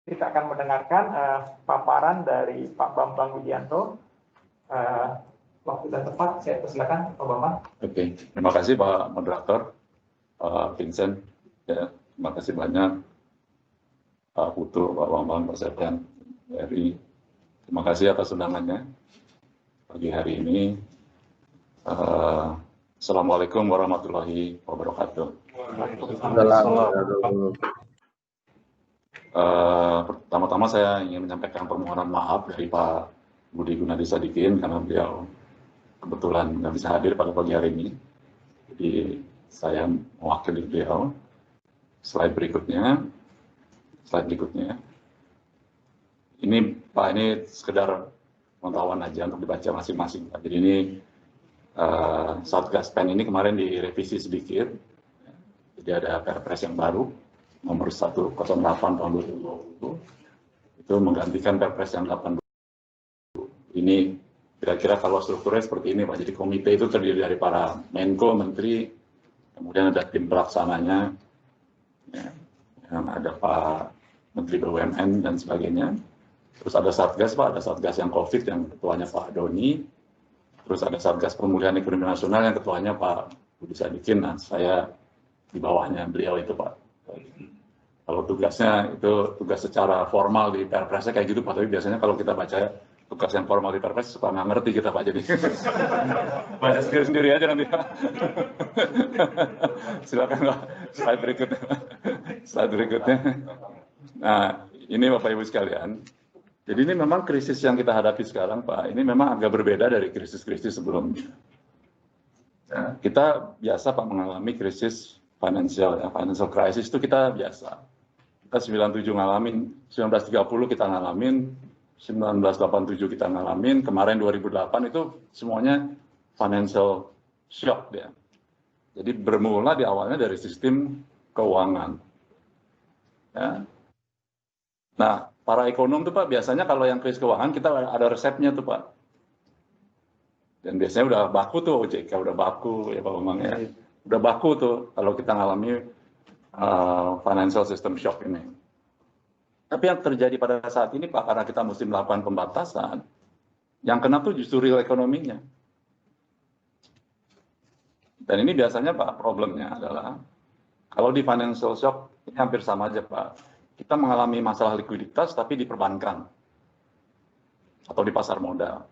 Kita akan mendengarkan paparan dari Pak Bambang Widianto. Waktu dan tempat, saya persilakan Pak Bambang. Oke, terima kasih Pak Moderator, Pak Vincent. Ya, terima kasih banyak Pak Putu, Pak Bambang, Pak Septian, dari terima kasih atas undangannya pagi hari ini. Assalamualaikum warahmatullahi wabarakatuh. Pertama-tama saya ingin menyampaikan permohonan maaf dari Pak Budi Gunadi Sadikin karena beliau kebetulan nggak bisa hadir pada pagi hari ini. Jadi saya mewakili beliau. Slide berikutnya. Ini Pak, ini sekedar pengetahuan aja untuk dibaca masing-masing. Jadi ini Satgas PEN ini kemarin direvisi sedikit. Jadi ada Perpres yang baru nomor 108 tahun 2020 itu menggantikan Perpres yang 80. Ini kira-kira kalau strukturnya seperti ini Pak. Jadi komite itu terdiri dari para Menko, Menteri, kemudian ada tim pelaksananya, ya, yang ada Pak Menteri BUMN dan sebagainya. Terus ada Satgas Pak, ada Satgas yang COVID yang ketuanya Pak Doni. Terus ada Satgas Pemulihan Ekonomi Nasional yang ketuanya Pak Budi Sadikin. Nah, saya di bawahnya beliau itu Pak. Kalau tugasnya itu tugas secara formal di Perpresnya kayak gitu Pak, tapi biasanya kalau kita baca tugas yang formal di Perpres suka nggak ngerti kita Pak, jadi baca sendiri aja nanti Pak. Silakan Pak, slide berikutnya. Nah, ini Bapak Ibu sekalian, jadi ini memang krisis yang kita hadapi sekarang Pak, ini memang agak berbeda dari krisis-krisis sebelumnya. Ya, kita biasa Pak mengalami krisis financial, ya, financial crisis itu kita biasa. Kita 97 ngalamin, 1930 kita ngalamin, 1987 kita ngalamin, kemarin 2008 itu semuanya financial shock ya. Jadi bermula di awalnya dari sistem keuangan. Ya. Nah, para ekonom tuh Pak, biasanya kalau yang krisis keuangan kita ada resepnya tuh Pak. Dan biasanya udah baku tuh OJK, udah baku ya Pak Bambang ya. Udah baku tuh kalau kita ngalami financial system shock ini. Tapi yang terjadi pada saat ini Pak, karena kita mesti melakukan pembatasan, yang kena tuh justru real ekonominya. Dan ini biasanya Pak, problemnya adalah, kalau di financial shock, ini hampir sama aja Pak. Kita mengalami masalah likuiditas, tapi di perbankan. Atau di pasar modal.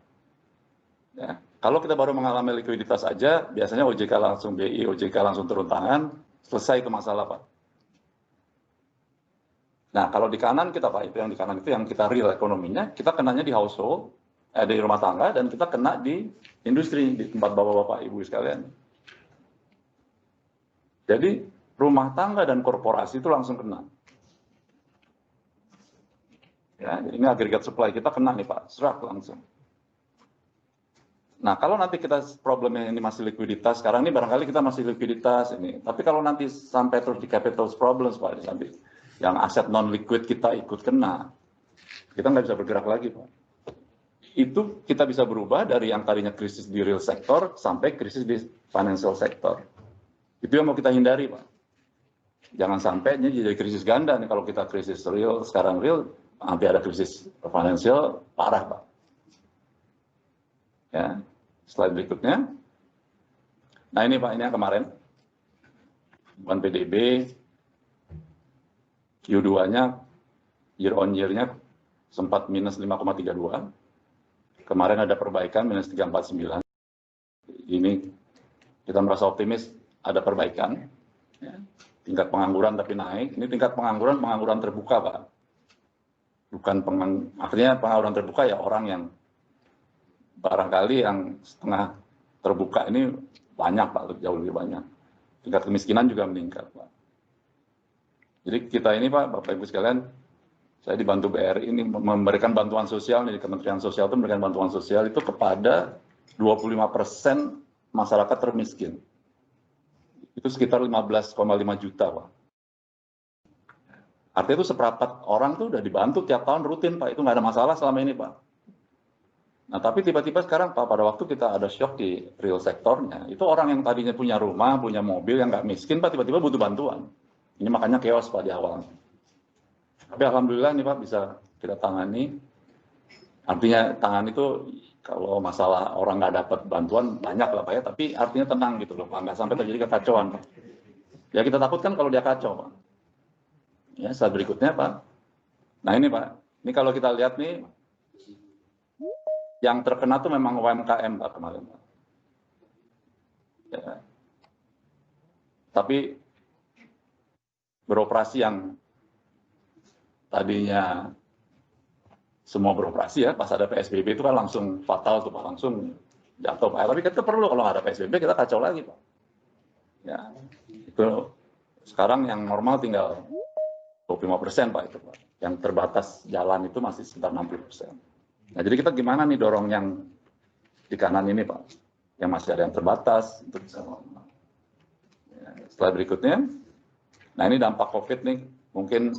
Ya. Kalau kita baru mengalami likuiditas aja, biasanya OJK langsung BI, OJK langsung turun tangan, selesai itu masalah Pak. Nah, kalau di kanan kita Pak, itu yang di kanan itu yang kita real ekonominya, kita kenanya di household, di rumah tangga, dan kita kena di industri, di tempat bapak-bapak ibu sekalian. Jadi, rumah tangga dan korporasi itu langsung kena. Ya, ini agregat supply kita kena nih Pak, serak langsung. Nah, kalau nanti kita problemnya ini masih likuiditas, sekarang ini barangkali kita masih likuiditas ini. Tapi kalau nanti sampai terus di capital problems Pak, nanti yang aset non-liquid kita ikut kena, kita nggak bisa bergerak lagi Pak. Itu kita bisa berubah dari yang tadinya krisis di real sector sampai krisis di financial sector. Itu yang mau kita hindari Pak. Jangan sampai ini jadi krisis ganda nih, kalau kita krisis real, sekarang real, nanti ada krisis financial, parah Pak. Ya, slide berikutnya. Nah ini Pak, ini yang kemarin. Bukan PDB, Q2-nya year on year-nya sempat minus 5,32. Kemarin ada perbaikan minus 3,49. Ini kita merasa optimis ada perbaikan. Ya. Tingkat pengangguran tapi naik. Ini tingkat pengangguran terbuka Pak. Bukan artinya pengangguran terbuka ya orang yang barangkali yang setengah terbuka ini banyak Pak, jauh lebih banyak. Tingkat kemiskinan juga meningkat Pak. Jadi kita ini Pak, Bapak Ibu sekalian, saya dibantu BRI ini memberikan bantuan sosial, nih, Kementerian Sosial itu memberikan bantuan sosial itu kepada 25% masyarakat termiskin. Itu sekitar 15,5 juta Pak. Artinya itu seperempat orang tuh udah dibantu tiap tahun rutin Pak, itu nggak ada masalah selama ini Pak. Nah tapi tiba-tiba sekarang Pak, pada waktu kita ada shock di real sektornya, itu orang yang tadinya punya rumah, punya mobil, yang nggak miskin Pak, tiba-tiba butuh bantuan. Ini makanya chaos Pak di awal. Tapi alhamdulillah nih Pak bisa kita tangani. Artinya tangan itu kalau masalah orang nggak dapat bantuan banyak lah Pak ya, tapi artinya tenang gitu loh Pak, nggak sampai terjadi kekacauan Pak. Ya kita takutkan kalau dia kacau Pak. Ya slide berikutnya Pak. Nah ini Pak, ini kalau kita lihat nih, yang terkena tuh memang UMKM Pak kemarin Pak. Ya. Tapi beroperasi yang tadinya semua beroperasi ya, pas ada PSBB itu kan langsung fatal tuh Pak, langsung jatuh Pak. Tapi kita perlu kalau nggak ada PSBB kita kacau lagi Pak. Ya, itu sekarang yang normal tinggal 25% Pak itu Pak. Yang terbatas jalan itu masih sekitar 60%. Nah jadi kita gimana nih dorong yang di kanan ini Pak, yang masih ada yang terbatas untuk bisa normal. Ya, setelah berikutnya, nah ini dampak COVID nih, mungkin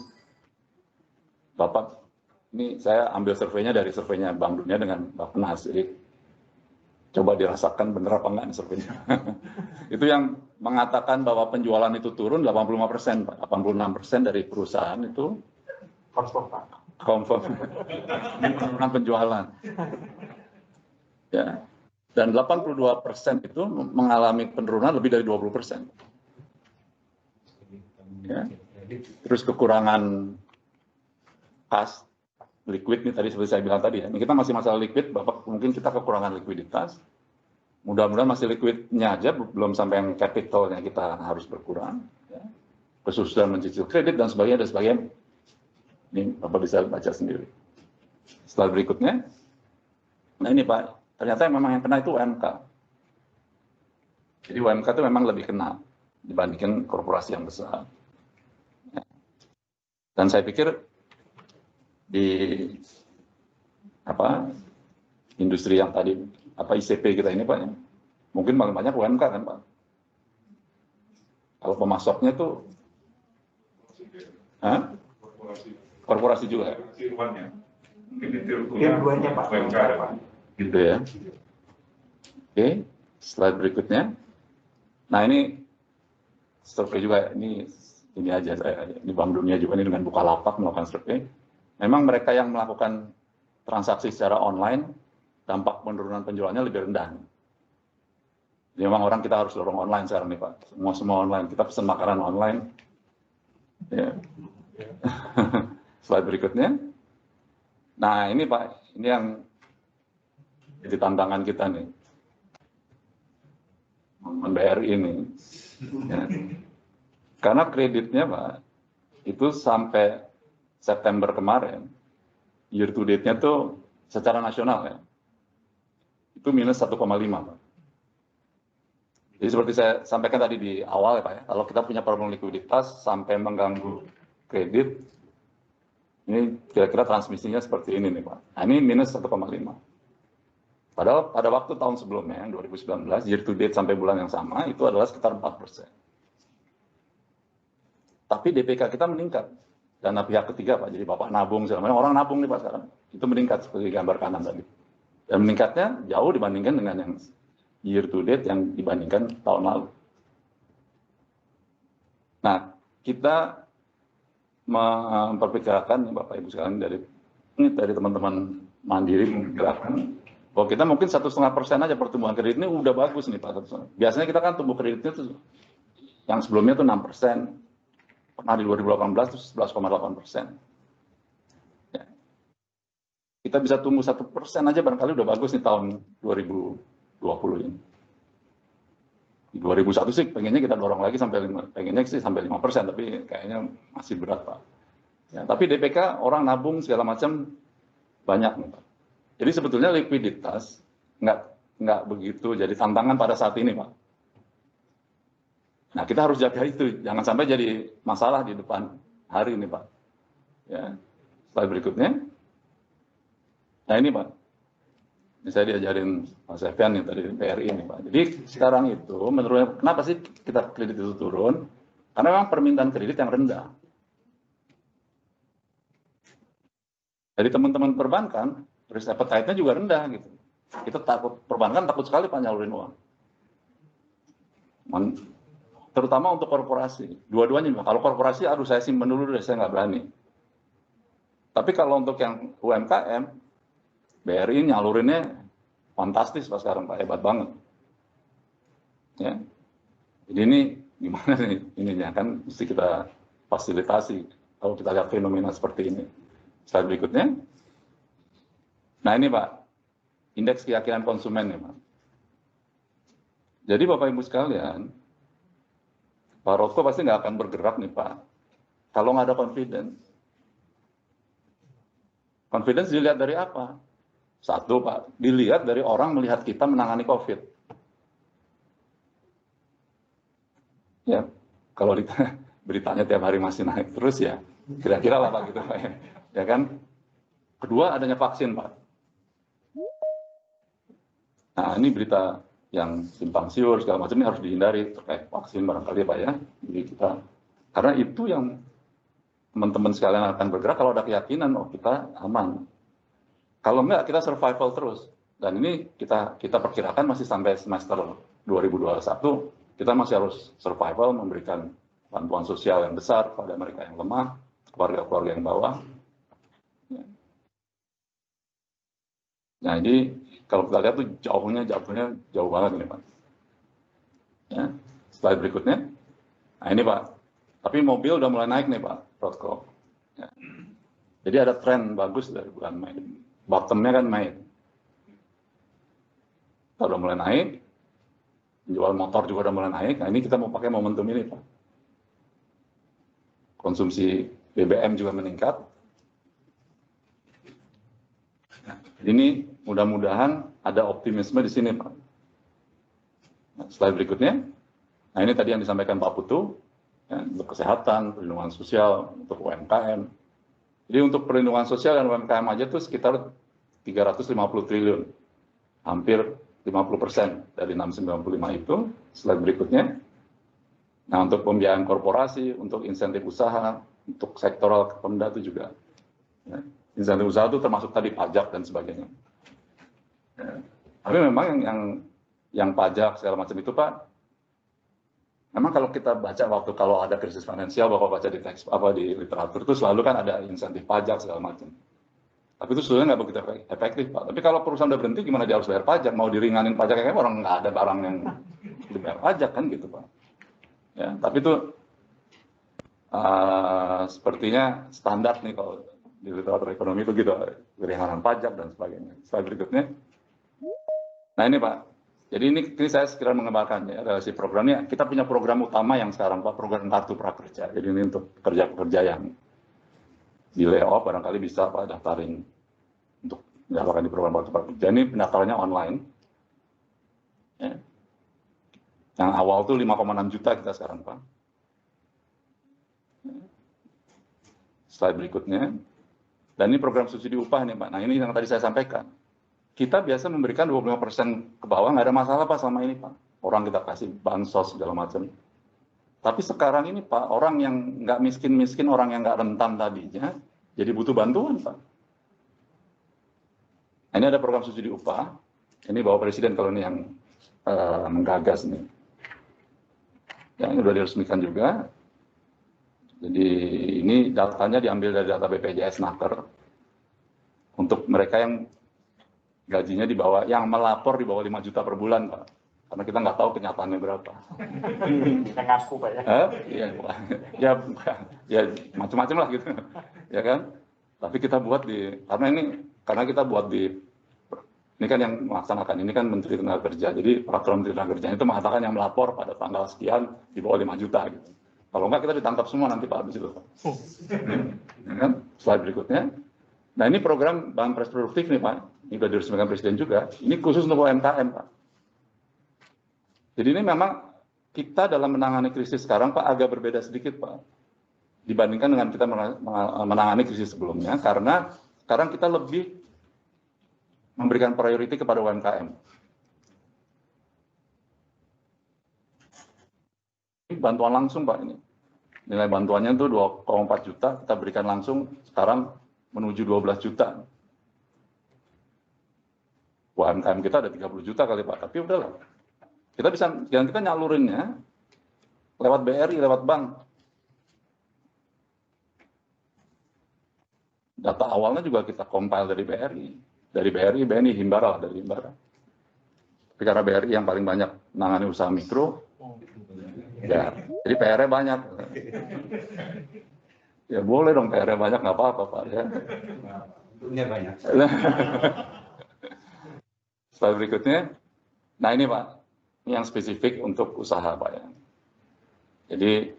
Bapak, ini saya ambil surveinya dari surveinya Bank Dunia dengan Bappenas, jadi coba dirasakan benar apa enggak nih surveinya. Itu yang mengatakan bahwa penjualan itu turun 85%, Pak. 86% dari perusahaan itu confirm penurunan penjualan. Ya. Dan 82% itu mengalami penurunan lebih dari 20%. Ya. Terus kekurangan kas, liquid nih tadi seperti saya bilang tadi ya. Ini kita masih masalah liquid, Bapak mungkin kita kekurangan likuiditas. Mudah-mudahan masih liquidnya aja, belum sampai yang capitalnya kita harus berkurang. Ya. Kesusahan mencicil kredit dan sebagainya, dan sebagainya. Ini Bapak bisa baca sendiri. Setelah berikutnya, nah ini Pak, ternyata memang yang kena itu UMK. Jadi UMK itu memang lebih kena dibandingkan korporasi yang besar. Ya. Dan saya pikir di industri yang tadi ICP kita ini Pak, ya, mungkin paling banyak UMK kan Pak. Kalau pemasoknya tuh korporasi juga. Tiruannya Pak. Gitu ya. Oke, slide berikutnya. Nah ini survei juga, ini aja saya, ini Bank Dunia juga ini dengan Bukalapak melakukan survei. Memang mereka yang melakukan transaksi secara online, dampak penurunan penjualannya lebih rendah. Jadi memang orang kita harus dorong online sekarang nih Pak. Semua online. Kita pesan makanan online. Ya. Slide berikutnya. Nah ini Pak, ini yang jadi tantangan kita nih. Membayar ini. Ya. Karena kreditnya Pak, itu sampai September kemarin, year to date-nya tuh secara nasional ya, itu minus 1,5 Pak. Jadi seperti saya sampaikan tadi di awal ya Pak ya, kalau kita punya problem likuiditas sampai mengganggu kredit, ini kira-kira transmisinya seperti ini nih Pak. Nah ini minus 1,5. Padahal pada waktu tahun sebelumnya, 2019, year to date sampai bulan yang sama, itu adalah sekitar 4%. Tapi DPK kita meningkat. Dana pihak ketiga Pak, jadi Bapak nabung, orang nabung nih Pak sekarang. Itu meningkat seperti gambar kanan tadi. Dan meningkatnya jauh dibandingkan dengan yang year to date yang dibandingkan tahun lalu. Nah, kita memperkirakan Bapak Ibu sekalian dari teman-teman Mandiri memperkirakan bahwa kita mungkin 1,5% aja pertumbuhan kredit ini udah bagus nih Pak. Biasanya kita kan tumbuh kreditnya tuh yang sebelumnya tuh 6%. Pernah di 2018 itu 11,8%. Ya. Kita bisa tumbuh 1% aja barangkali udah bagus nih tahun 2020 ini. Di 2001 sih pengennya kita dorong lagi sampai 5%, tapi kayaknya masih berat Pak. Ya, tapi DPK orang nabung segala macam banyak nih Pak. Jadi sebetulnya likuiditas nggak begitu jadi tantangan pada saat ini Pak. Nah, kita harus jaga itu, jangan sampai jadi masalah di depan hari ini, Pak. Ya, slide berikutnya. Nah, ini, Pak. Ini saya diajarin Mas Evian nih tadi PRI ini, Pak. Jadi sekarang itu, menurutnya, kenapa sih kita kredit itu turun? Karena memang permintaan kredit yang rendah. Dari teman-teman perbankan, risk appetite-nya juga rendah gitu. Kita perbankan takut sekali Pak nyalurin uang. Terutama untuk korporasi. Dua-duanya, kalau korporasi, aduh saya simpen dulu deh, saya nggak berani. Tapi kalau untuk yang UMKM, BRI nyalurinnya fantastis Pak sekarang Pak, hebat banget. Ya. Jadi ini gimana nih ininya kan mesti kita fasilitasi kalau kita lihat fenomena seperti ini. Slide berikutnya. Nah ini Pak, indeks keyakinan konsumen nih Pak. Jadi Bapak Ibu sekalian, Pak Rotko pasti nggak akan bergerak nih Pak, kalau nggak ada confidence. Confidence dilihat dari apa? Satu Pak, dilihat dari orang melihat kita menangani COVID. Ya, kalau beritanya tiap hari masih naik terus ya, kira-kira lah Pak gitu Pak ya kan? Kedua adanya vaksin Pak. Nah ini berita yang simpang siur segala macam ini harus dihindari terkait vaksin barangkali Pak ya. Jadi kita, karena itu yang teman-teman sekalian akan bergerak kalau ada keyakinan oh kita aman. Kalau enggak kita survival terus. Dan ini kita perkirakan masih sampai semester 2021 kita masih harus survival memberikan bantuan sosial yang besar kepada mereka yang lemah, keluarga-keluarga yang bawah. Nah ini kalau kita lihat tuh jauhnya jauh banget ini Pak. Ya, slide berikutnya. Nah ini Pak, tapi mobil udah mulai naik nih Pak, Rotko. Ya. Jadi ada tren bagus dari bulan Mei. Bottomnya kan Mei. Kita udah mulai naik, jual motor juga udah mulai naik. Nah ini kita mau pakai momentum ini Pak. Konsumsi BBM juga meningkat. Nah, ini mudah-mudahan ada optimisme di sini Pak. Nah, slide berikutnya. Nah ini tadi yang disampaikan Pak Putu, ya, untuk kesehatan, perlindungan sosial, untuk UMKM. Jadi untuk perlindungan sosial dan UMKM aja tuh sekitar 350 triliun, hampir 50% dari 695 itu. Slide berikutnya. Nah untuk pembiayaan korporasi, untuk insentif usaha, untuk sektoral Pemda itu juga. Ya. Insentif usaha itu termasuk tadi pajak dan sebagainya. Ya. Tapi memang yang pajak segala macam itu Pak, memang kalau kita baca waktu kalau ada krisis finansial, Bapak baca di teks di literatur itu selalu kan ada insentif pajak segala macam. Tapi itu sebenarnya nggak begitu efektif Pak. Tapi kalau perusahaan udah berhenti, gimana dia harus bayar pajak? Mau diringanin pajaknya kayak orang nggak ada barang yang dibayar pajak kan gitu Pak. Ya, tapi itu sepertinya standar nih kalau di literatur ekonomi itu gitu, keringanan pajak dan sebagainya. Slide berikutnya. Nah ini Pak, jadi ini saya sekiranya mengembangkan ya, dari si programnya. Kita punya program utama yang sekarang Pak, program Kartu Prakerja. Jadi ini untuk pekerja-pekerja yang di layoff, barangkali bisa Pak daftarin untuk mendaftarkan di program Kartu Prakerja. Ini pendaftarannya online. Ya. Yang awal tuh 5,6 juta kita sekarang Pak. Slide berikutnya. Dan ini program subsidi upah nih Pak. Nah ini yang tadi saya sampaikan. Kita biasa memberikan 25% ke bawah, nggak ada masalah Pak selama ini Pak. Orang kita kasih bansos segala macam. Tapi sekarang ini Pak, orang yang nggak miskin-miskin, orang yang nggak rentan tadinya, jadi butuh bantuan Pak. Nah, ini ada program subsidi upah. Ini Bapak Presiden kalau ini yang menggagas nih. Ya, ini sudah diresmikan juga. Jadi ini datanya diambil dari data BPJS Naker. Untuk mereka yang gajinya di bawah, yang melapor di bawah 5 juta per bulan Pak. Karena kita nggak tahu kenyataannya berapa. Kita ngaku Pak ya. Ya macam-macam lah gitu. Ya kan? Tapi kita buat karena kita buat ini kan yang melaksanakan, ini kan Menteri Tenaga Kerja. Jadi peraturan Menteri Tenaga Kerja itu mengatakan yang melapor pada tanggal sekian di bawah 5 juta gitu. Kalau enggak kita ditangkap semua nanti Pak habis itu. Ya kan? Slide berikutnya. Nah ini program Banpres Produktif nih Pak. Ini sudah diresmikan Presiden juga. Ini khusus untuk UMKM Pak. Jadi ini memang kita dalam menangani krisis sekarang Pak agak berbeda sedikit Pak. Dibandingkan dengan kita menangani krisis sebelumnya. Karena sekarang kita lebih memberikan priority kepada UMKM. Bantuan langsung Pak ini. Nilai bantuannya itu 2,4 juta, kita berikan langsung sekarang menuju 12 juta. UMKM kita ada 30 juta kali Pak, tapi udahlah. Kita nyalurinnya lewat BRI, lewat bank. Data awalnya juga kita compile dari BRI. Dari BRI, BNI, Himbara lah, dari Himbara. Tapi karena BRI yang paling banyak menangani usaha mikro, ya, jadi PR-nya banyak. Ya boleh dong PR-nya banyak, nggak apa-apa Pak. Ya. Untungnya banyak. Slide berikutnya. Nah ini Pak, ini yang spesifik untuk usaha Pak ya. Jadi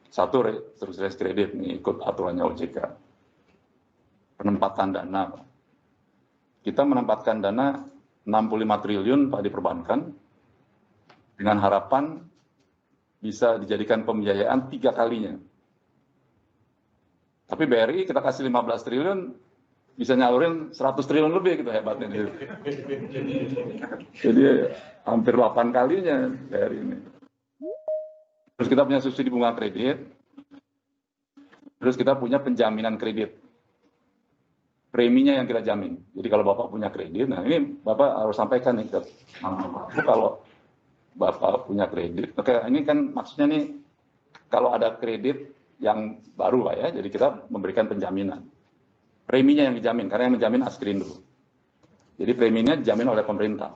satu restrukturisasi kredit ini ikut aturannya OJK. Penempatan dana Pak. Kita menempatkan dana 65 triliun Pak di perbankan dengan harapan bisa dijadikan pembiayaan 3 kalinya. Tapi BRI kita kasih 15 triliun bisa nyalurin 100 triliun lebih gitu hebatnya. Jadi hampir 8 kalinya BRI ini. Terus kita punya subsidi bunga kredit. Terus kita punya penjaminan kredit. Preminya yang kita jamin. Jadi kalau Bapak punya kredit, nah ini Bapak harus sampaikan nih ke Bapak. Kalau Bapak punya kredit, oke ini kan maksudnya nih kalau ada kredit yang baru Pak ya, jadi kita memberikan penjaminan. Preminya yang dijamin, karena yang menjamin Askrindo. Jadi preminya dijamin oleh pemerintah.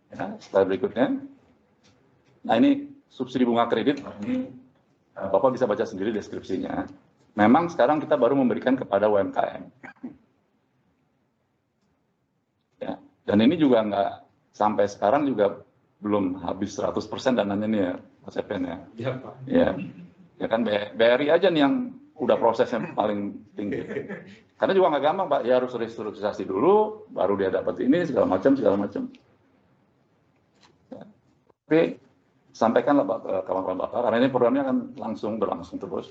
Ya, setelah berikutnya, nah ini subsidi bunga kredit, ini Bapak bisa baca sendiri deskripsinya. Memang sekarang kita baru memberikan kepada UMKM. Ya, dan ini juga nggak, sampai sekarang juga belum habis 100% dananya nih ya, Mas Epen ya. Iya Pak. Ya, ya kan BRI aja nih yang udah prosesnya paling tinggi. Karena juga nggak gampang Pak, ya harus restrukturisasi dulu, baru dia dapat ini segala macam. Ya. Tapi sampaikanlah Pak ke kawan-kawan Bapak, karena ini programnya akan berlangsung terus.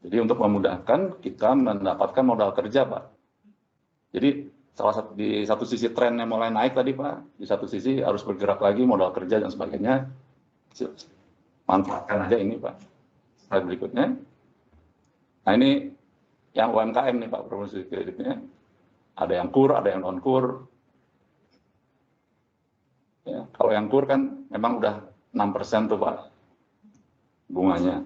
Jadi untuk memudahkan kita mendapatkan modal kerja Pak. Jadi di satu sisi trennya mulai naik tadi Pak, di satu sisi harus bergerak lagi modal kerja dan sebagainya. Manfaatkan aja ini Pak. Slide berikutnya. Nah ini yang UMKM nih Pak, promosi kreditnya. Ada yang kur, ada yang non kur. Ya, kalau yang kur kan memang udah 6% tuh Pak bunganya.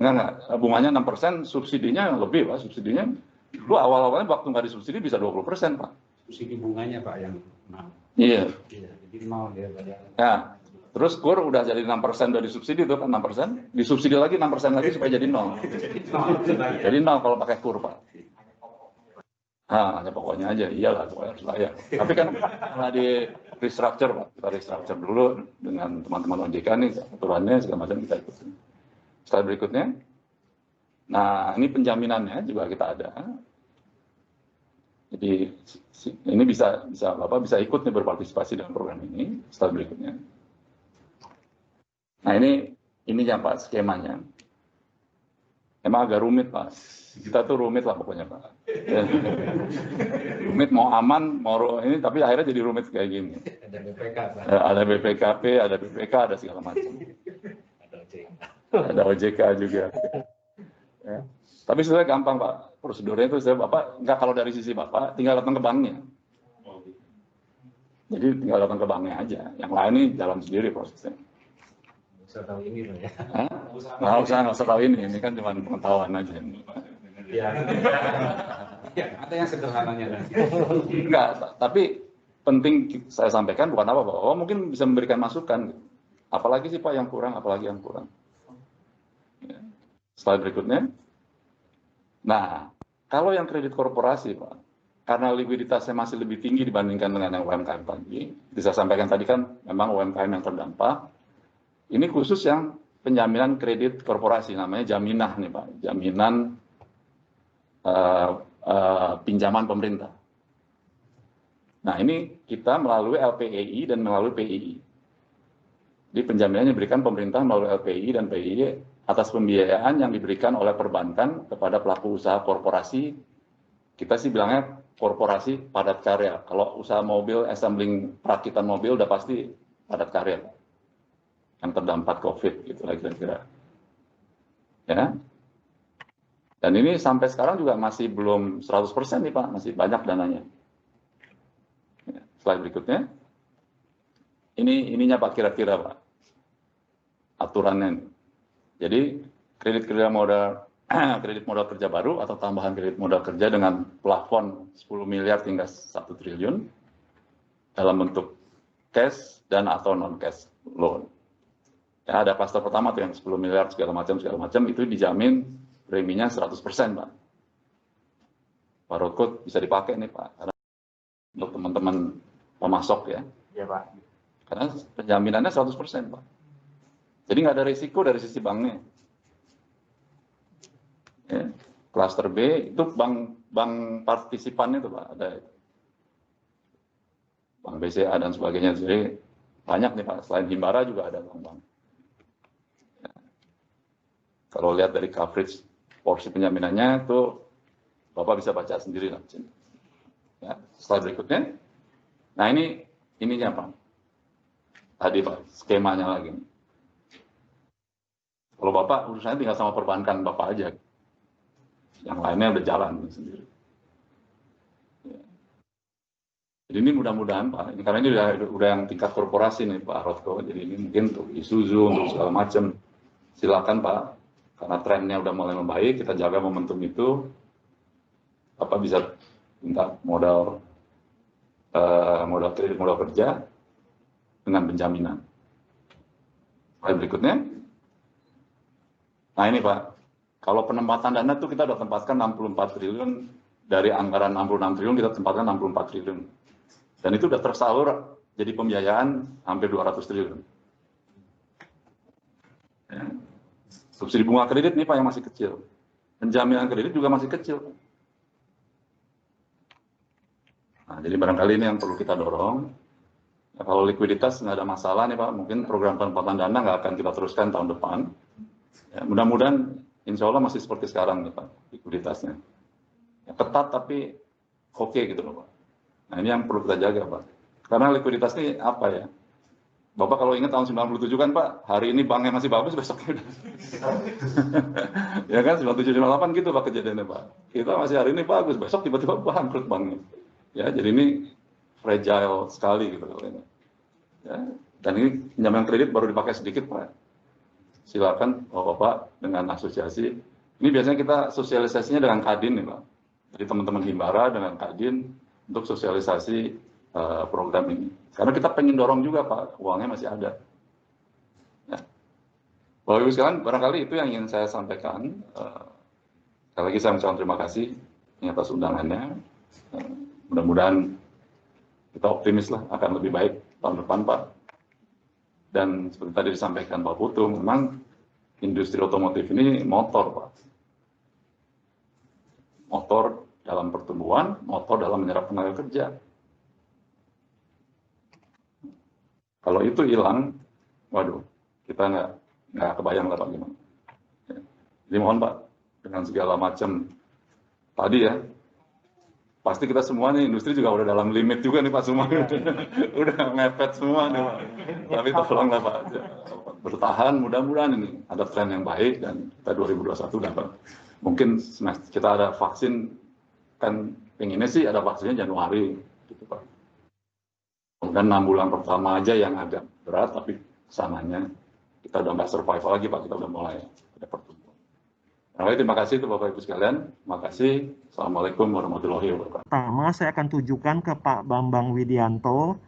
Enggak, bunganya 6%, subsidinya lebih Pak, subsidinya. Dulu awal-awalnya waktu nggak disubsidi bisa 20% Pak. Subsidi bunganya Pak yang mau. Iya. Jadi mau dia pada. Ya, terus kur udah jadi 6% udah disubsidi tuh kan 6%, disubsidi lagi 6% lagi supaya jadi 0. Jadi 0 kalau pakai kur Pak. Nah, hanya pokoknya aja, iyalah pokoknya harus layak. Tapi kan karena di restructure Pak, kita restructure dulu dengan teman-teman OJK nih, aturannya segala macam kita ikutin. Slide berikutnya. Nah, ini penjaminannya juga kita ada. Jadi ini bisa Bapak bisa ikut nih berpartisipasi dalam program ini. Slide berikutnya. Nah, ininya Pak, skemanya. Emang agak rumit Pak. Kita tuh rumit lah pokoknya Pak. Rumit mau aman, mau ini, tapi akhirnya jadi rumit kayak gini. Ada BPK Pak. Ada BPKP, ada BPK, ada segala macam. Ada OJK juga. Ya. Tapi sebenarnya gampang Pak, prosedurnya itu Bapak nggak, kalau dari sisi Bapak tinggal datang ke banknya. Jadi tinggal datang ke banknya aja. Yang lain ini jalan sendiri prosesnya. Nggak usah tahu ini Pak ya. Nggak usah tahu ini kan cuma pengetahuan aja. Ya. Ya, ada yang sederhananya nanti. Enggak, tapi penting saya sampaikan bukan apa Pak. Oh mungkin bisa memberikan masukan. Apalagi sih Pak yang kurang, apalagi yang kurang. Ya. Slide berikutnya. Nah, kalau yang kredit korporasi Pak, karena likuiditasnya masih lebih tinggi dibandingkan dengan yang UMKM tadi, bisa sampaikan tadi kan memang UMKM yang terdampak. Ini khusus yang penjaminan kredit korporasi, namanya jaminah nih Pak, jaminan pinjaman pemerintah. Nah ini kita melalui LPEI dan melalui PII. Jadi penjaminannya diberikan pemerintah melalui LPI dan PII atas pembiayaan yang diberikan oleh perbankan kepada pelaku usaha korporasi. Kita sih bilangnya korporasi padat karya. Kalau usaha mobil, assembling perakitan mobil udah pasti padat karya. Yang terdampak COVID gitu lah kira-kira. Ya. Dan ini sampai sekarang juga masih belum 100% nih Pak, masih banyak dananya. Ya, slide berikutnya. Ininya Pak kira-kira Pak. Aturannya. Jadi kredit kerja modal kredit modal kerja baru atau tambahan kredit modal kerja dengan plafon 10 miliar hingga 1 triliun dalam bentuk cash dan atau non cash loan. Ya, ada klaster pertama tuh yang 10 miliar segala macam itu dijamin preminya 100%, Pak. Pak Rotkut bisa dipakai nih, Pak, karena untuk teman-teman pemasok ya. Iya, Pak. Karena penjaminannya 100%, Pak. Jadi nggak ada risiko dari sisi banknya. Ya. Klaster B itu bank partisipan itu, Pak, ada Bank BCA dan sebagainya. Jadi banyak nih, Pak, selain Himbara juga ada bank-bank. Ya. Kalau lihat dari coverage porsi penjaminannya itu Bapak bisa baca sendiri lah. Ya, slide berikutnya. Nah, ininya, Pak. Tadi, Pak, skemanya lagi. Kalau Bapak urusannya tinggal sama perbankan Bapak aja. Yang lainnya udah jalan sendiri. Ya. Jadi ini mudah-mudahan, Pak, ini karena ini udah yang tingkat korporasi nih, Pak Rotko. Jadi ini mungkin untuk Isuzu, untuk segala macam. Silakan, Pak. Karena trennya udah mulai membaik, kita jaga momentum itu. Bapak bisa minta modal kredit modal kerja dengan penjaminan. Slide berikutnya. Nah ini, Pak, kalau penempatan dana itu kita sudah tempatkan 64 triliun, dari anggaran 66 triliun kita tempatkan 64 triliun. Dan itu sudah tersalur jadi pembiayaan hampir 200 triliun. Ya. Subsidi bunga kredit nih, Pak, yang masih kecil. Penjaminan kredit juga masih kecil. Nah, jadi barangkali ini yang perlu kita dorong. Ya, kalau likuiditas nggak ada masalah nih, Pak, mungkin program penempatan dana nggak akan kita teruskan tahun depan. Ya, mudah-mudahan insya Allah masih seperti sekarang nih, Pak, likuiditasnya. Ya, ketat tapi oke gitu loh, Pak. Nah ini yang perlu kita jaga, Pak. Karena likuiditas ini apa ya? Bapak kalau ingat tahun 97 kan, Pak, hari ini banknya masih bagus, besoknya udah. Ya kan, 97-98 gitu, Pak, kejadiannya, Pak. Kita masih hari ini bagus, besok tiba-tiba bangkrut banknya. Ya, jadi ini fragile sekali gitu. Ya, dan ini penjaminan kredit baru dipakai sedikit, Pak. Silakan Bapak dengan asosiasi. Ini biasanya kita sosialisasinya dengan Kadin nih, Pak. Jadi teman-teman Himbara dengan Kadin untuk sosialisasi program ini. Karena kita pengen dorong juga, Pak, uangnya masih ada. Ya. Bapak Ibu sekalian, barangkali itu yang ingin saya sampaikan. Sekali lagi saya mengucapkan terima kasih atas undangannya. Mudah-mudahan kita optimis lah akan lebih baik tahun depan, Pak. Dan seperti tadi disampaikan Pak Putu, memang industri otomotif ini motor, Pak. Motor dalam pertumbuhan, motor dalam menyerap tenaga kerja. Kalau itu hilang, waduh, kita nggak kebayang lah, Pak, gimana. Jadi mohon, Pak, dengan segala macam tadi ya, pasti kita semua nih, industri juga udah dalam limit juga nih, Pak, semua. Udah ngepet semua nih, Pak. Tapi tolonglah, Pak, bertahan, mudah-mudahan ini ada tren yang baik, dan kita 2021 dapat. Mungkin kita ada vaksin, kan pengennya sih ada vaksinnya Januari, gitu, Pak. Kemudian 6 bulan pertama aja yang agak berat, tapi kesananya kita udah nggak survive lagi, Pak, kita udah mulai ada pertumbuhan. Nah, terima kasih itu Bapak Ibu sekalian. Terima kasih. Assalamualaikum warahmatullahi wabarakatuh. Pertama, saya akan tujukan ke Pak Bambang Widianto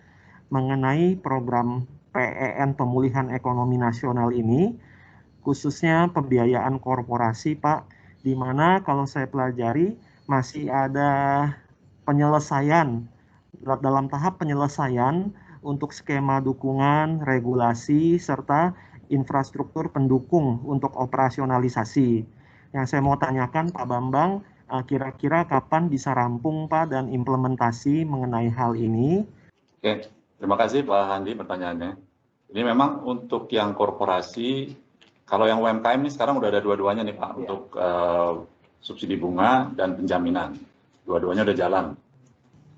mengenai program PEN Pemulihan Ekonomi Nasional ini, khususnya pembiayaan korporasi, Pak, di mana kalau saya pelajari masih ada penyelesaian, dalam tahap penyelesaian untuk skema dukungan, regulasi, serta infrastruktur pendukung untuk operasionalisasi. Yang saya mau tanyakan Pak Bambang, kira-kira kapan bisa rampung, Pak, dan implementasi mengenai hal ini? Oke, terima kasih Pak Handi pertanyaannya. Ini memang untuk yang korporasi, kalau yang UMKM ini sekarang udah ada dua-duanya nih, Pak, ya, untuk subsidi bunga dan penjaminan. Dua-duanya udah jalan.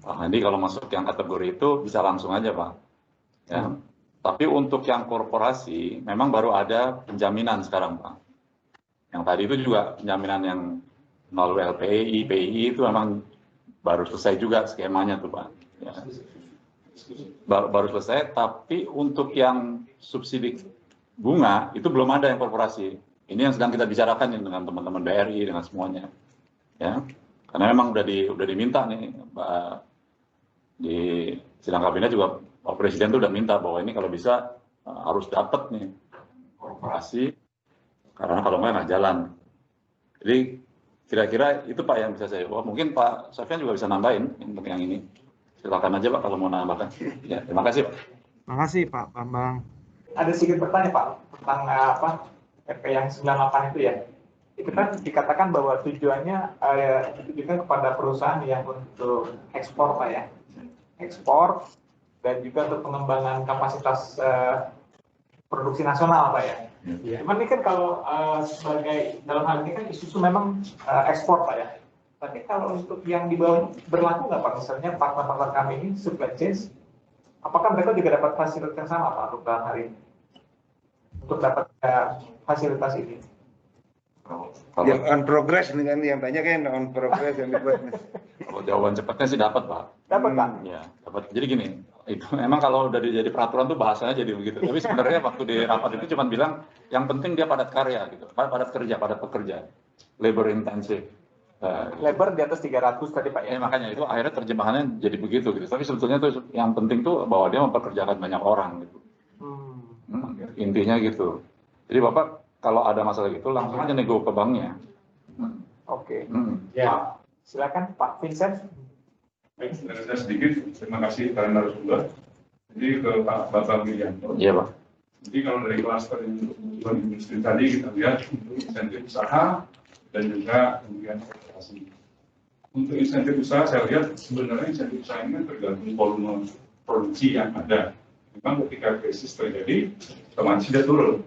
Pak Handi kalau masuk yang kategori itu bisa langsung aja, Pak. Ya. Tapi untuk yang korporasi memang baru ada penjaminan sekarang, Pak. Yang tadi itu juga penjaminan yang melalui LPI, PI itu memang baru selesai juga skemanya tuh, Pak. Ya. Baru selesai, tapi untuk yang subsidi bunga itu belum ada yang korporasi. Ini yang sedang kita bicarakan nih dengan teman-teman BRI, dengan semuanya. Ya, karena memang udah diminta nih, Pak, di sidang kabinet juga Pak Presiden tuh udah minta bahwa ini kalau bisa harus dapat nih korporasi, karena kalau nggak jalan. Jadi kira-kira itu Pak yang bisa saya jawab. Mungkin Pak Sofyan juga bisa nambahin yang ini. Silakan aja Pak kalau mau nambahkan. Ya, terima kasih Pak. Terima kasih Pak Bambang. Ada sedikit bertanya Pak tentang PP yang 98 itu ya. Itu kan dikatakan bahwa tujuannya ditujukan kepada perusahaan yang untuk ekspor Pak ya. Ekspor dan juga untuk pengembangan kapasitas produksi nasional Pak ya. Cuman ini kan kalau sebagai dalam hal ini kan Isuzu memang ekspor Pak ya. Tapi kalau untuk yang di bawah berlaku nggak Pak? Misalnya partner-partner kami ini supply chain, apakah mereka juga dapat fasilitas yang sama Pak untuk dalam hari ini? Untuk dapat fasilitas ini? Yang on progress dengan yang banyak kan on progress yang dibuat. Kalau jawaban cepatnya sih dapat Pak. Dapat Pak? Ya, dapat. Jadi gini, itu memang kalau udah jadi peraturan tuh bahasanya jadi begitu. Tapi sebenarnya waktu di rapat itu cuma bilang yang penting dia padat karya gitu, padat kerja, padat pekerja, labor intensive. Labor di atas 300 tadi Pak ya? Makanya itu akhirnya terjemahannya jadi begitu gitu. Tapi sebetulnya tuh yang penting tuh bahwa dia mempekerjakan banyak orang gitu. Intinya gitu. Jadi Bapak kalau ada masalah gitu langsung aja nego ke banknya. Oke. Ya. Silakan Pak Vincent. Baik, saya sedikit, terima kasih para narasumber. Jadi ke Pak Bambang Widianto. Iya Pak. Jadi kalau dari klaster kebutuhan industri tadi kita lihat untuk insentif usaha dan juga kemudian korporasi. Untuk insentif usaha saya lihat sebenarnya insentif usaha ini tergantung volume produksi yang ada. Memang ketika krisis terjadi, otomatis dia turun.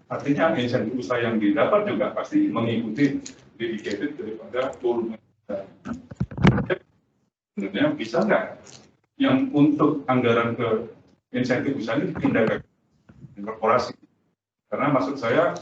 Artinya insentif usaha yang didapat juga pasti mengikuti dedicated daripada volume. Sebenarnya bisa nggak yang untuk anggaran ke insentif usaha ini dipindahkan ke korporasi? Karena maksud saya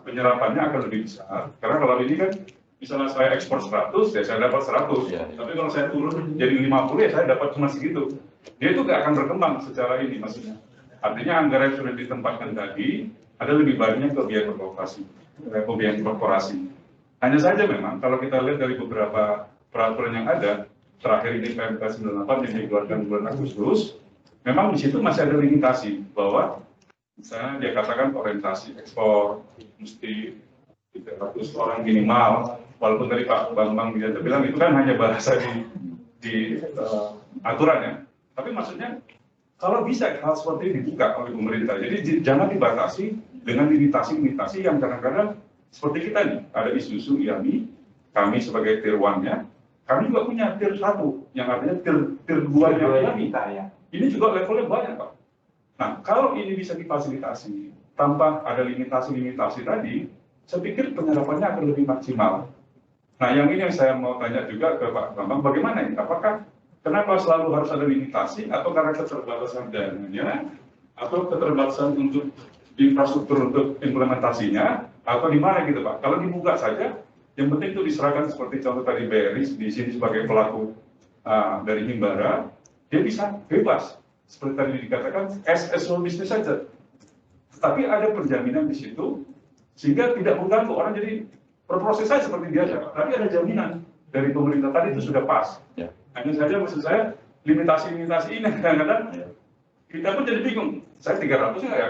penyerapannya akan lebih besar. Karena kalau ini kan misalnya saya ekspor 100, ya saya dapat 100. Ya. Tapi kalau saya turun jadi 50, ya saya dapat cuma segitu. Dia itu nggak akan berkembang secara ini maksudnya. Artinya anggaran yang sudah ditempatkan tadi ada lebih banyak ke biaya korporasi. Hanya saja memang kalau kita lihat dari beberapa peraturan yang ada, terakhir ini PMK 98 yang dikeluarkan bulan Agustus, memang di situ masih ada limitasi bahwa misalnya dia katakan orientasi ekspor mesti 300 orang minimal, walaupun tadi Pak Bambang Widianto bilang itu kan hanya bahasa di aturan ya. Tapi maksudnya kalau bisa hal seperti ini dibuka oleh pemerintah, jadi jangan dibatasi dengan limitasi-limitasi yang kadang-kadang seperti kita nih, ada Isuzu, IAMI, kami sebagai tier 1-nya, kami juga punya tier 1, yang artinya tier 2-nya IAMI. Ini juga levelnya banyak Pak. Nah, kalau ini bisa difasilitasi tanpa ada limitasi-limitasi tadi, saya pikir penyerapannya akan lebih maksimal. Nah, yang ini yang saya mau tanya juga ke Pak Bambang, bagaimana ini? Apakah kenapa selalu harus ada limitasi, atau karena keterbatasan dananya, atau keterbatasan untuk infrastruktur untuk implementasinya, atau di mana gitu Pak? Kalau dibuka saja, yang penting itu diserahkan seperti contoh tadi BRI di sini sebagai pelaku dari Himbara, dia bisa bebas. Seperti tadi dikatakan, as small business saja. Tetapi ada penjaminan di situ, sehingga tidak mengganggu orang jadi berproses saja seperti biasa. Tapi ada jaminan dari pemerintah tadi itu sudah pas. Ya. Hanya saja maksud saya, limitasi-limitasi ini kadang-kadang kita pun jadi bingung. Saya 300 nggak ya?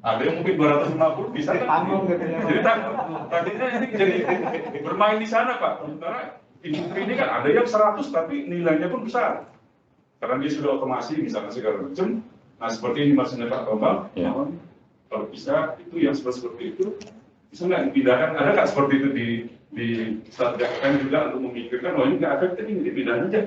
Ada yang mungkin 250 bisa kan? Tanggung gitu ya. Jadi tanggung. Tadinya ini jadi bermain di sana Pak. Sementara industri ini kan ada yang 100 tapi nilainya pun besar. Karena dia sudah otomasi misalnya segala macam. Nah seperti ini maksudnya Pak Bambang. Ya. Kalau bisa itu yang seperti itu bisa nggak dipindahkan? Ada nggak seperti itu di Satgas juga untuk memikirkan oh ini nggak efektif ini dipindahin aja.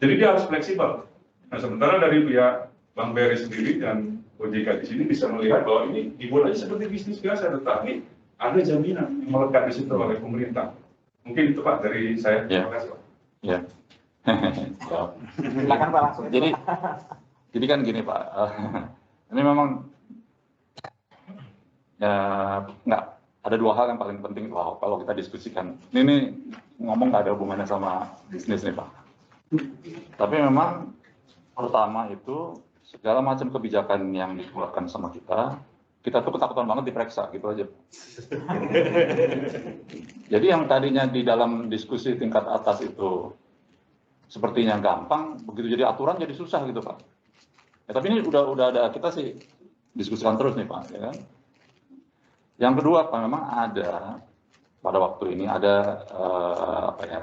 Jadi dia harus fleksibel. Nah sementara dari pihak Bang Beri sendiri dan OJK di sini bisa melihat bahwa ini dibuat aja seperti bisnis biasa, tetapi ada jaminan yang melekat di situ oleh pemerintah. Mungkin itu Pak dari saya. Ya. Terima kasih Pak. Ya. Silakan Pak langsung. Jadi kan gini Pak, ini memang ya nggak ada dua hal yang paling penting kalau kita diskusikan. Ini ngomong nggak ada hubungannya sama bisnis nih Pak. Tapi memang pertama itu segala macam kebijakan yang dikeluarkan sama kita kita tuh ketakutan banget diperiksa gitu aja. Jadi yang tadinya di dalam diskusi tingkat atas itu sepertinya gampang, begitu jadi aturan jadi susah gitu Pak. Ya, tapi ini udah ada, kita sih diskusikan terus nih Pak. Ya kan? Yang kedua Pak, memang ada pada waktu ini ada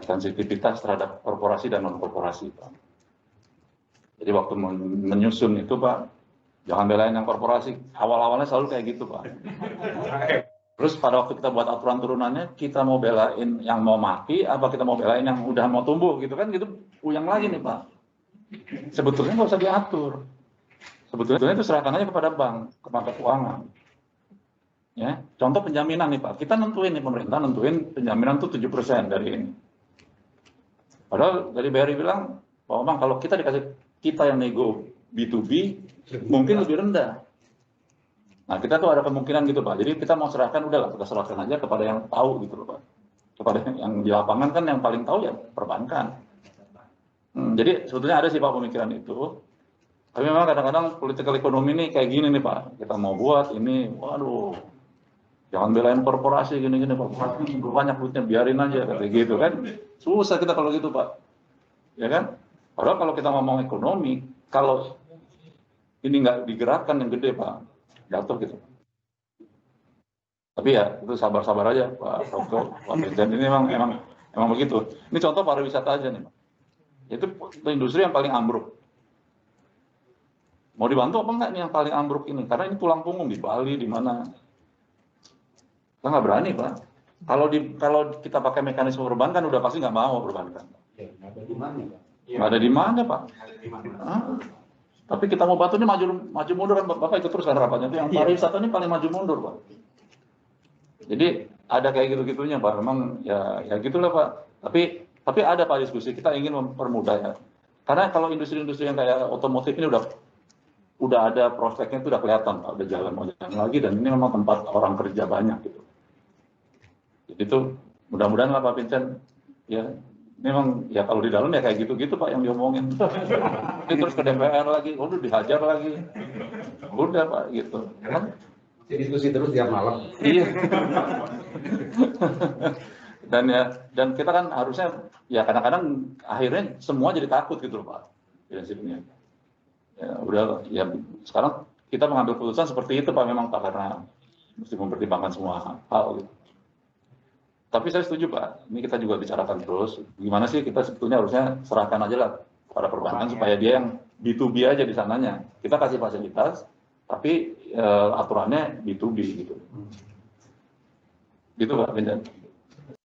sensitivitas terhadap korporasi dan non korporasi Pak. Jadi waktu menyusun itu Pak, jangan belain yang korporasi. Awal-awalnya selalu kayak gitu Pak. Terus pada waktu kita buat aturan turunannya, kita mau belain yang mau mati, apa kita mau belain yang udah mau tumbuh gitu kan, gitu uyang lagi nih Pak. Sebetulnya nggak usah diatur. Sebetulnya itu serahkan aja kepada bank, kepada keuangan. Ya, contoh penjaminan nih Pak, kita nentuin nih, pemerintah nentuin penjaminan tuh 7% dari ini. Padahal dari BRI bilang, Pak Omang kalau kita dikasih, kita yang nego B2B, mungkin lebih rendah. Nah kita tuh ada kemungkinan gitu Pak, jadi kita mau serahkan, udahlah kita serahkan aja kepada yang tahu gitu loh Pak. Kepada yang di lapangan kan yang paling tahu ya perbankan. Jadi sebetulnya ada sih Pak pemikiran itu. Tapi memang kadang-kadang political ekonomi ini kayak gini nih Pak, kita mau buat ini, waduh, jangan belain korporasi gini-gini Pak, banyak duitnya biarin aja kayak gitu kan, susah kita kalau gitu Pak, ya kan? Padahal kalau kita ngomong ekonomi, kalau ini nggak digerakkan yang gede Pak, jatuh gitu. Tapi ya itu sabar-sabar aja Pak Dr. Pak Presiden, ini emang begitu. Ini contoh pariwisata aja nih Pak. Itu industri yang paling ambruk. Mau dibantu apa enggak nih yang paling ambruk ini? Karena ini tulang punggung di Bali, di mana. Kita nggak berani Pak. Kalau kita pakai mekanisme perbankan udah pasti nggak mau perbankan. Ya, nggak ada di mana Pak? Nggak ada di mana Pak. Tapi kita mau bantu ini maju mundur kan Bapak ikut terus kan rapatnya itu yang pariwisata ini paling maju mundur Pak. Jadi ada kayak gitu-gitunya Pak. Memang ya gitulah Pak. Tapi ada Pak diskusi. Kita ingin mempermudah ya. Karena kalau industri-industri yang kayak otomotif ini udah ada prospeknya, itu udah kelihatan Pak, udah jalan mau jalan lagi, dan ini memang tempat orang kerja banyak gitu. Jadi itu mudah-mudahan lah Pak Vincent ya. Memang ya kalau di dalam ya kayak gitu-gitu Pak yang diomongin. Ini terus ke DPR lagi, udah dihajar lagi. Udah Pak gitu. Kan? Diskusi terus tiap malam. Iya. Dan kita kan harusnya ya kadang-kadang akhirnya semua jadi takut gitu loh Pak. Prinsipnya. Ya udah ya sekarang kita mengambil keputusan seperti itu Pak memang Pak, karena mesti mempertimbangkan semua hal gitu. Tapi saya setuju Pak, ini kita juga bicarakan terus, gimana sih kita sebetulnya harusnya serahkan aja lah pada perbankan supaya dia yang B2B aja di sananya. Kita kasih fasilitas, tapi aturannya B2B gitu. Gitu Pak Vincent.